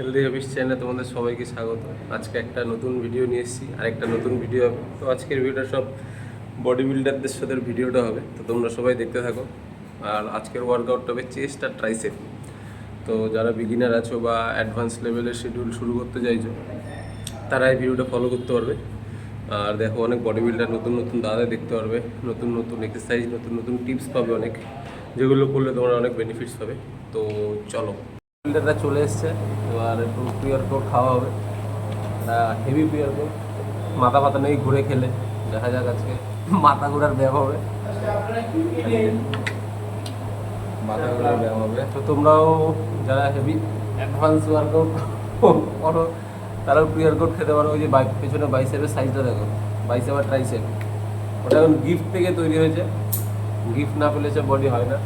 Healthy habits চ্যানেলে তোমাদের সবাইকে স্বাগত। আজকে একটা নতুন ভিডিও নিয়ে এসেছি, আর একটা নতুন ভিডিও হবে। তো আজকের ভিডিওটা সব বডি বিল্ডারদের সাথে ভিডিওটা হবে, তো তোমরা সবাই দেখতে থাকো। আর আজকের ওয়ার্কআউটটা হবে চেস্ট আর ট্রাইসেপ। তো যারা বিগিনার আছো বা অ্যাডভান্স লেভেলের শিডিউল শুরু করতে চাইছো, তারা এই ভিডিওটা ফলো করতে পারবে। আর দেখো, অনেক বডি বিল্ডার নতুন নতুন দাদা দেখতে পারবে, নতুন নতুন এক্সারসাইজ, নতুন নতুন টিপস পাবে অনেক, যেগুলো করলে তোমরা অনেক বেনিফিটস পাবে। তো চলো, বিল্ডাররা চলে এসছে। এবার একটু প্রি ওয়ার্কআউট খাওয়া হবে, হেভি প্রি ওয়ার্কআউট। মাথা ফাতা নেই, ঘুরে খেলে দেখা যাক আজকে মাথা ঘোরার ব্যায়াম হবে, মাথা ঘোরার ব্যায়াম হবে। তো তোমরাও যারা হেভি অ্যাডভান্স ওয়ার্কআউট করো, তারাও প্রি ওয়ার্কআউট খেতে পারো। ওই যে পেছনে বাইসেপের সাইজটা দেখো, বাইসেপ আর ট্রাইসেপ, ওটা এখন গিফট থেকে তৈরি হয়েছে। গিফট না পেলে সে বডি হয় না।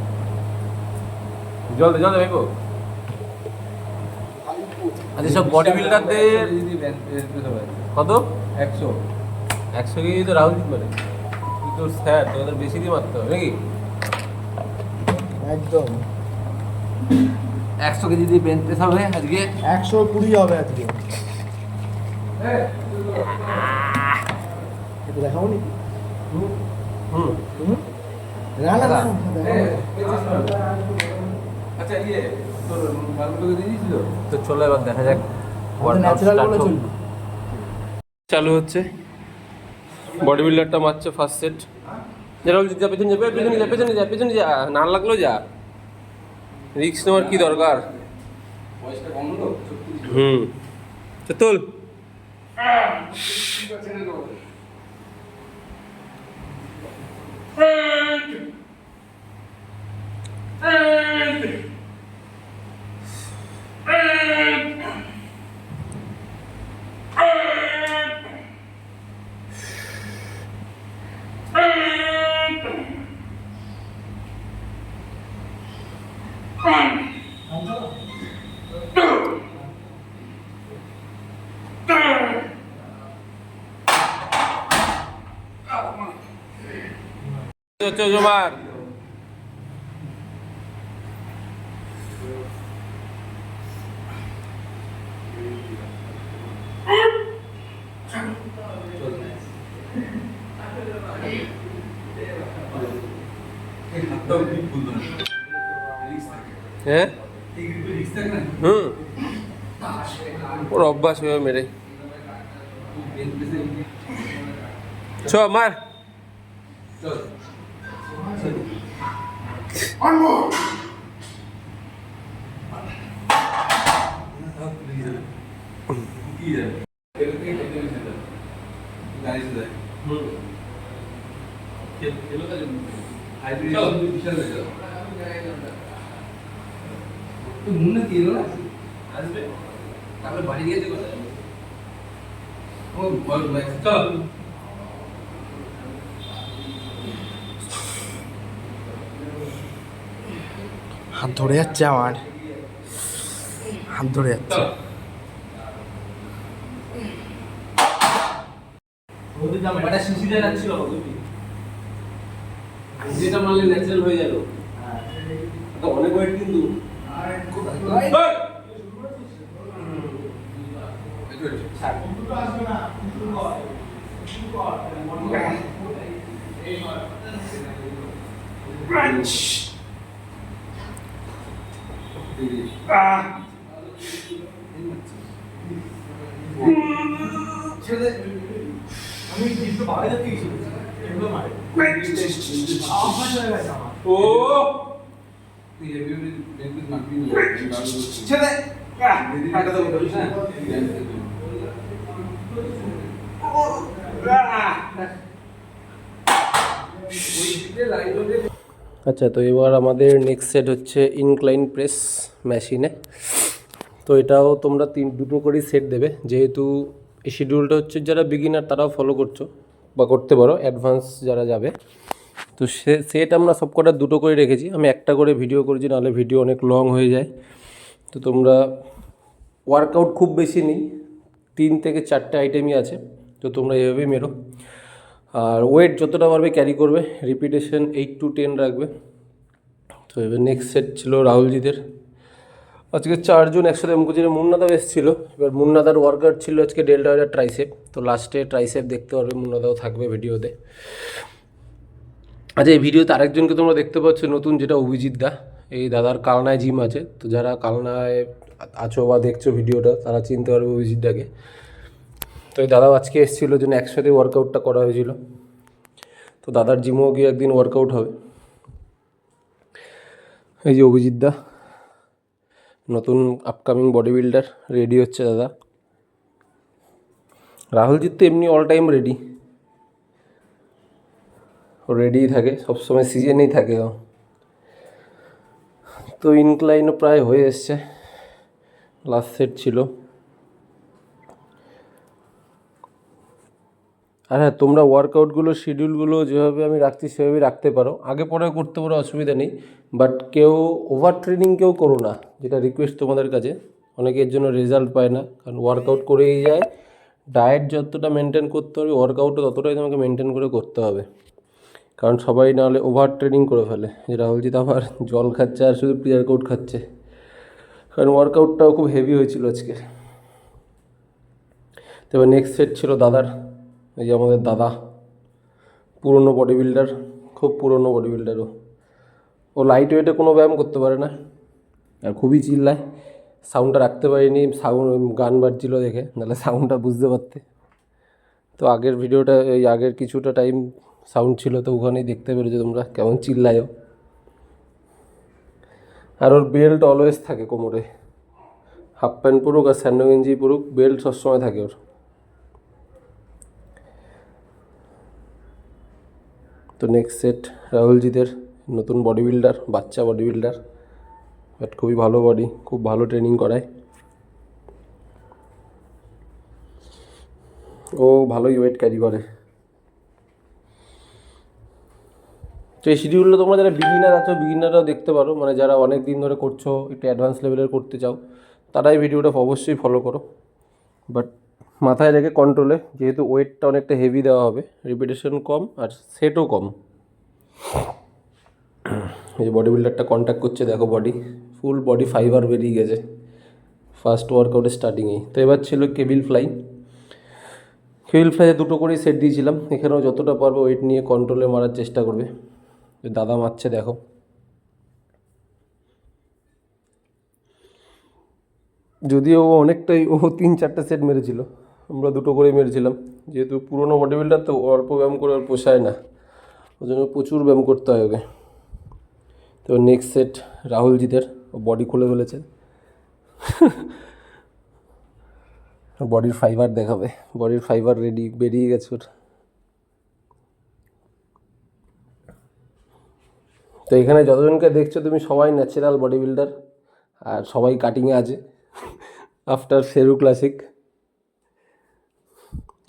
জল দে ভাইবো। আচ্ছা, সব বডি বিল্ডারদের কত? 100 কেজি তো রাহুল দিতে পারে। তুই তো স্যার, তোদের বেশি দিয়ে মারতে হবে নাকি? একদম 100 কেজি দিয়ে বেঞ্চ প্রেস হবে আজকে। 120 হবে আজকে। এটা দেখাবো নাকি? না না না, আচ্ছা তোর মালগুলো দিয়ে দিয়েছিল তো। চলো এবার দেখা যাক ন্যাচারাল বলে চলবে। চালু হচ্ছে। বডি বিল্ডারটা মারছে ফার্স্ট সেট। যা পেছনে যাবে, পেছনে যা, না লাগলো যা। রিস্ক নেওয়ার কি দরকার? তোল। জমার হ্যাঁ, ওর অভ্যাস হয়ে মেরে চ মার। হাত ধরে যাচ্ছে আমার, হাত ধরে যাচ্ছে। যেটা মারলে ন্যাচারাল হয়ে গেল। অনেক ওয়েট কিন্তু আমি কিন্তু বাইরে যাচ্ছি এগুলো মারে ও ছেড়ে আচ্ছা, তো এবার আমাদের নেক্সট সেট হচ্ছে ইনক্লাইন প্রেস মেশিনে। তো এটাও তোমরা দুটো করেই সেট দেবে, যেহেতু এই শিডিউলটা হচ্ছে যারা বিগিনার তারাও ফলো করছো বা করতে পারো, অ্যাডভান্স যারা যাবে। তো সেট আমরা সব কটা দুটো করে রেখেছি। আমি একটা করে ভিডিও করেছি, নাহলে ভিডিও অনেক লং হয়ে যায়। তো তোমরা ওয়ার্কআউট খুব বেশি নেই, 3 থেকে 4টে আইটেমই আছে। তো তোমরা এভাবেই মেরো, আর ওয়েট যতটা পারবে ক্যারি করবে। রিপিটেশন 8 to 10 রাখবে। তো এবার নেক্সট সেট ছিল রাহুলজিদের। আজকে 4 জন একসাথে মুকুজিরে মুন্নাদাও এসেছিলো। এবার মুন্নাদার ওয়ার্কআউট ছিল আজকে ডেল্টয়েড আর ট্রাইসেপ। তো লাস্টে ট্রাইসেপ দেখতে পারবে, মুন্নাদাও থাকবে ভিডিওতে। আচ্ছা, এই ভিডিওতে আরেকজনকে তোমরা দেখতে পাচ্ছ নতুন, যেটা অভিজিৎ দা। এই দাদার কালনায় জিম আছে, তো যারা কালনায় আছো বা দেখছো ভিডিওটা তারা চিনতে পারবে অভিজিৎ দাকে। তো এই দাদাও আজকে এসেছিলো, জন্য একসাথে ওয়ার্কআউটটা করা হয়েছিল। তো দাদার জিমেও গিয়ে একদিন ওয়ার্কআউট হবে। এই যে অভিজিৎ দা, নতুন আপকামিং বডি বিল্ডার, রেডি হচ্ছে দাদা। রাহুলজিৎ তো এমনি অল টাইম রেডি, ও রেডিই থাকে সবসময়, সিজনেই থাকে ও। তো ইনক্লাইনও প্রায় হয়ে এসছে, লাস্ট সেট ছিল। আর হ্যাঁ, তোমরা ওয়ার্কআউটগুলো শিডিউলগুলো যেভাবে আমি রাখছি সেভাবেই রাখতে পারো, আগে পরে করতে পারো, অসুবিধা নেই। বাট কেউ ওভার ট্রেনিং কেউ করো না, যেটা রিকোয়েস্ট তোমাদের কাছে। অনেকের জন্য রেজাল্ট পায় না, কারণ ওয়ার্কআউট করেই যায়। ডায়েট যতটা মেনটেন করতে হবে, ওয়ার্কআউটও ততটাই তোমাকে মেনটেন করে করতে হবে। কারণ সবাই নাহলে ওভার ট্রেনিং করে ফেলে, যে রাহুলজিৎ আবার জল খাচ্ছে আর শুধু প্রি-ওয়ার্কআউট খাচ্ছে। কারণ ওয়ার্কআউটটাও খুব হেভি হয়েছিল আজকে। তো এবার নেক্সট সেট ছিল দাদার। এই যে আমাদের দাদা, পুরনো বডি বিল্ডার, খুব পুরনো বডি বিল্ডার। ও লাইট ওয়েটে কোনো ব্যায়াম করতে পারে না আর খুবই চিল্লায়। সাউন্ডটা রাখতে পারিনি, গান বাজছিল দেখে, নাহলে সাউন্ডটা বুঝতে পারতে। তো আগের ভিডিওটা, এই আগের কিছুটা টাইম সাউন্ড ছিল, তো ওখানেই দেখতে পেরেছো তোমরা কেমন চিল্লায়ও। আর ওর বেল্ট অলওয়েজ থাকে কোমরে, হাফ প্যান্ট পরুক আর স্যান্ডো গেঞ্জি পরুক, বেল্ট সবসময় থাকে ওর। তো নেক্সট সেট রাহুলজিদের, নতুন বডি বিল্ডার, বাচ্চা বডি বিল্ডার, বাট খুবই ভালো বডি, খুব ভালো ট্রেনিং করায় ও, ভালোই ওয়েট ক্যারি করে। তো এই শিডিউলটা তোমরা যারা বিগিনার আছো, বিগিনাররাও দেখতে পারো, মানে যারা অনেক দিন ধরে করছো, একটু অ্যাডভান্স লেভেলের করতে চাও, তারাই ভিডিওটা অবশ্যই ফলো করো। বাট মাথায় রেখে কন্ট্রোলে, যেহেতু ওয়েটটা অনেকটা হেভি দেওয়া হবে, রিপিটেশন কম আর সেটও কম। এই বডি বিল্ডারটা কন্ট্যাক্ট করছে, দেখো বডি, ফুল বডি ফাইবার বেরিয়ে গেছে ফার্স্ট ওয়ার্কআউটের স্টার্টিংয়েই। তো এবার ছিল কেবিল ফ্লাই। কেবিল ফ্লাইয়ে 2টো করেই সেট দিয়েছিলাম। এখানেও যতটা পারবো ওয়েট নিয়ে কন্ট্রোলে মারার চেষ্টা করবে। দাদা মারছে দেখো, যদিও ও অনেকটাই, ও 3-4টে সেট মেরেছিল, আমরা 2টো করেই মেরেছিলাম। যেহেতু পুরোনো বডি বিল্ডার, তো অল্প ব্যায়াম করে ওর পোষায় না, ওই জন্য প্রচুর ব্যায়াম করতে হয় ওকে। তো নেক্সট সেট রাহুলজিতের, ও বডি খুলে ফেলেছে, বডির ফাইবার দেখাবে, বডির ফাইবার রেডি বেরিয়ে গেছে ওর। তো এখানে যতজনকে দেখছো তুমি সবাই ন্যাচারাল বডি বিল্ডার, আর সবাই কাটিংয়ে আছে আফটার শেরু ক্লাসিক।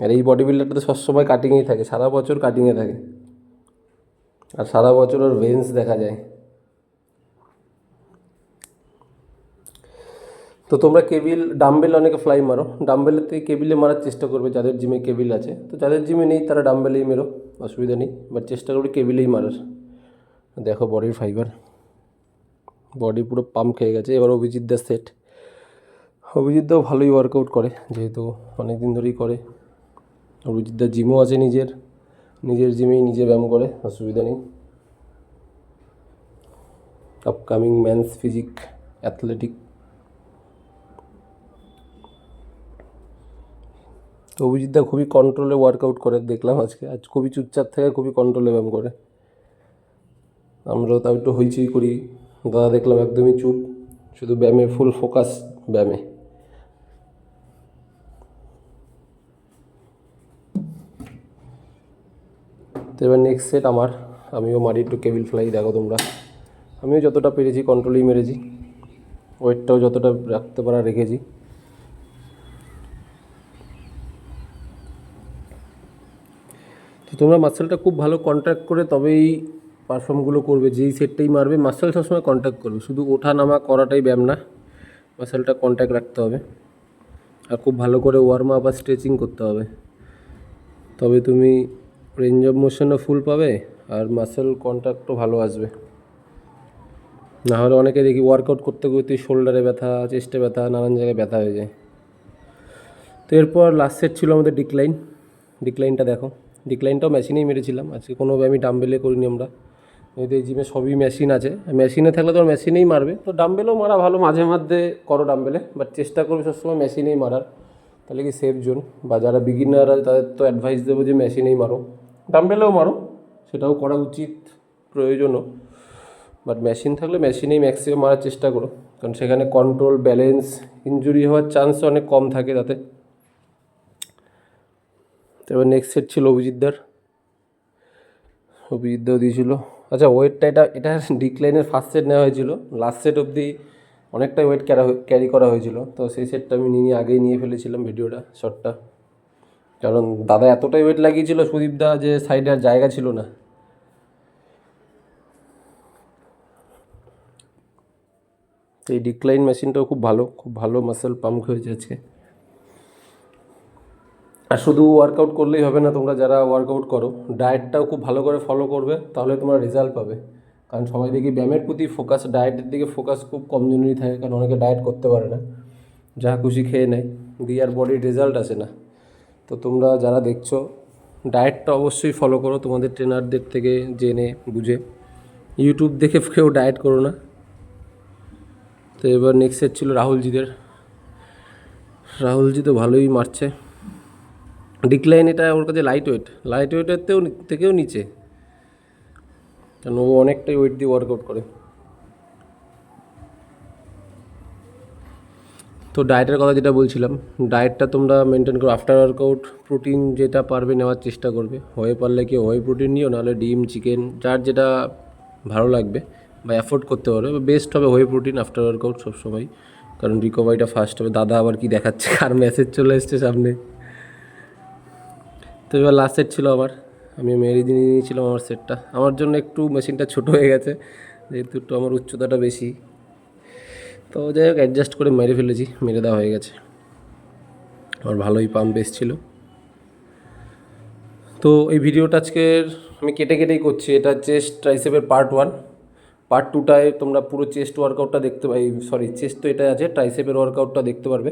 আর এই বডি বিল্ডারটা তো সবসময় কাটিংয়েই থাকে, সারা বছর কাটিংয়ে থাকে, আর সারা বছর ওর ভেন্স দেখা যায়। তো তোমরা কেবিল, ডাম্বেল অনেকে ফ্লাই মারো, ডাম্বেলের থেকে কেবিলে মারার চেষ্টা করবে যাদের জিমে কেবিল আছে। তো যাদের জিমে নেই তারা ডাম্বেলেই মেরো, অসুবিধা নেই, বাট চেষ্টা করবে কেবিলেই মারার। দেখো বডির ফাইবার, বডি পুরো পাম্প খেয়ে গেছে। এবার অভিজিৎ দা সেট। অভিজিৎ দাও ভালোই ওয়ার্কআউট করে, যেহেতু অনেক দিন ধরেই করে। অভিজিৎ দা জিমও আছে, নিজের জিমেই নিজে ব্যায়াম করে, অসুবিধা নেই। Upcoming men's physique athletic. তো অভিজিৎ দা খুবই কন্ট্রোলে ওয়ার্কআউট করে দেখলাম আজকে, আজ খুবই চুপচাপ থেকে খুবই কন্ট্রোলে ব্যায়াম করে। আমরাও তাও একটু হইচই করি, দাদা দেখলাম একদমই চুপ, শুধু ব্যায়ামে ফুল ফোকাস, ব্যায়ামে। তো এবার নেক্সট সেট আমার, আমিও মারি একটু কেবিল ফ্লাই, দেখো তোমরা, আমিও যতটা পেরেছি কন্ট্রোলেই মেরেছি, ওয়েটটাও যতটা রাখতে পারা রেখেছি। তো তোমরা মাসেলটা খুব ভালো কন্ট্যাক্ট করে তবেই পারফর্মগুলো করবে, যেই সেটটাই মারবে মাসেল সবসময় কন্ট্যাক্ট করবে, শুধু ওঠা নামা করাটাই ব্যায়াম না, মাসেলটা কন্ট্যাক্ট রাখতে হবে। আর খুব ভালো করে ওয়ার্ম আপ আর স্ট্রেচিং করতে হবে, তবে তুমি রেঞ্জ অফ মোশনও ফুল পাবে আর মাসেল কন্ট্যাক্টও ভালো আসবে। না হলে অনেকে দেখি ওয়ার্কআউট করতে করতে শোল্ডারে ব্যথা, চেস্টে ব্যথা, নানান জায়গায় ব্যথা হয়ে যায়। তো এরপর লাস্ট সেট ছিল আমাদের ডিক্লাইনটা দেখো, ডিক্লাইনটাও মেশিনেই মেরেছিলাম। আজকে কোনো আমি ডাম্বেলে করিনি আমরা, যেহেতু এই জিমে সবই মেশিন আছে। মেশিনে থাকলে তো মেশিনেই মারবে, তো ডাম্বেলেও মারা ভালো, মাঝে মধ্যে করো ডাম্বেলে, বাট চেষ্টা করবে সবসময় মেশিনেই মারার, তাহলে কি সেফ জোন। বা যারা বিগিনার আছে তাদের তো অ্যাডভাইস দেবো যে মেশিনেই মারো, ডাম্বেলেও মারো, সেটাও করা উচিত, প্রয়োজনও। বাট মেশিন থাকলে মেশিনেই ম্যাক্সিমাম মারার চেষ্টা করো, কারণ সেখানে কন্ট্রোল, ব্যালেন্স, ইনজুরি হওয়ার চান্স অনেক কম থাকে তাতে। তো এবার নেক্সট সেট ছিল অভিজিৎদাও দিয়েছিল। আচ্ছা, ওয়েটটা এটা ডিক্লাইনের ফার্স্ট সেট নেওয়া হয়েছিল, লাস্ট সেট অবধি অনেকটাই ওয়েট ক্যারি করা হয়েছিল। তো সেই সেটটা আমি আগেই নিয়ে ফেলেছিলাম ভিডিওটা, শর্টটা, কারণ দাদা এতটাই ওয়েট লাগিয়েছিল সুদীপদা যে সাইডে আর জায়গা ছিল না। এই ডিক্লাইন মেশিনটাও খুব ভালো মাসেল পাম্প হয়েছে আজকে। আর শুধু ওয়ার্কআউট করলেই হবে না, তোমরা যারা ওয়ার্কআউট করো ডায়েটটাও খুব ভালো করে ফলো করবে, তাহলে তোমরা রেজাল্ট পাবে। কারণ সবাই দেখি ব্যায়ামের প্রতি ফোকাস, ডায়েটের দিকে ফোকাস খুব কমজনই থাকে, কারণ অনেকে ডায়েট করতে পারে না, যা খুশি খেয়ে নেয়, দিয়ে আর বডির রেজাল্ট আসে না। তো তোমরা যারা দেখছো ডায়েটটা অবশ্যই ফলো করো, তোমাদের ট্রেনারদের থেকে জেনে বুঝে, ইউটিউব দেখে কেউ ডায়েট করো না। তো এবার নেক্সট সেট ছিল রাহুলজি তো ভালোই মারছে। ডিক্লাইন এটা ওর কাছে লাইট ওয়েটের থেকেও নিচে, কারণ ও অনেকটাই ওয়েট দিয়ে ওয়ার্কআউট করে। তো ডায়েটের কথা যেটা বলছিলাম, ডায়েটটা তোমরা মেনটেন করো। আফটার ওয়ার্কআউট প্রোটিন যেটা পারবে নেওয়ার চেষ্টা করবে, হয়ে পারলে কি হয়ে প্রোটিন নিও, নাহলে ডিম, চিকেন, যার যেটা ভালো লাগবে বা অ্যাফোর্ড করতে পারবে, বেস্ট হবে হয়ে প্রোটিন আফটার ওয়ার্কআউট সবসময়, কারণ রিকভারিটা ফাস্ট হবে। দাদা আবার কি দেখাচ্ছে, আর মেসেজ চলে এসছে সামনে। তো এবার লাস্ট সেট ছিল আমি মেরে দিয়ে নিয়েছিলাম আমার সেটটা। আমার জন্য একটু মেশিনটা ছোটো হয়ে গেছে, যেহেতু একটু আমার উচ্চতাটা বেশি, তো যাই হোক অ্যাডজাস্ট করে মেরে দেওয়া হয়ে গেছে। আমার ভালোই পাম্প এসেছিল। তো এই ভিডিওটা আজকের আমি কেটেই করছি। এটা চেস্ট ট্রাইসেপের পার্ট 1। পার্ট 2টায় তোমরা পুরো চেস্ট ওয়ার্কআউটটা চেস্ট তো এটা আছে, ট্রাইসেপের ওয়ার্কআউটটা দেখতে পারবে।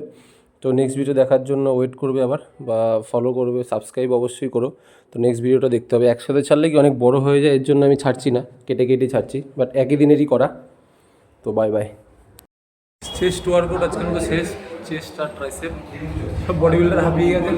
তো নেক্সট ভিডিও দেখার জন্য ওয়েট করবে আবার, বা ফলো করবে, সাবস্ক্রাইব অবশ্যই করো। তো নেক্সট ভিডিওটা দেখতে হবে। একসাথে ছাড়লে কি অনেক বড় হয়ে যায়, এর জন্য আমি ছাড়ছি না, কেটে ছাড়ছি, বাট একই দিনেরই করা। তো বাই। চেস্ট ওয়ার্কআউট আজকের মতো শেষ। চেস্ট আর ট্রাইসেপ সব বডি বিল্ডার হাঁপিয়ে গেছে।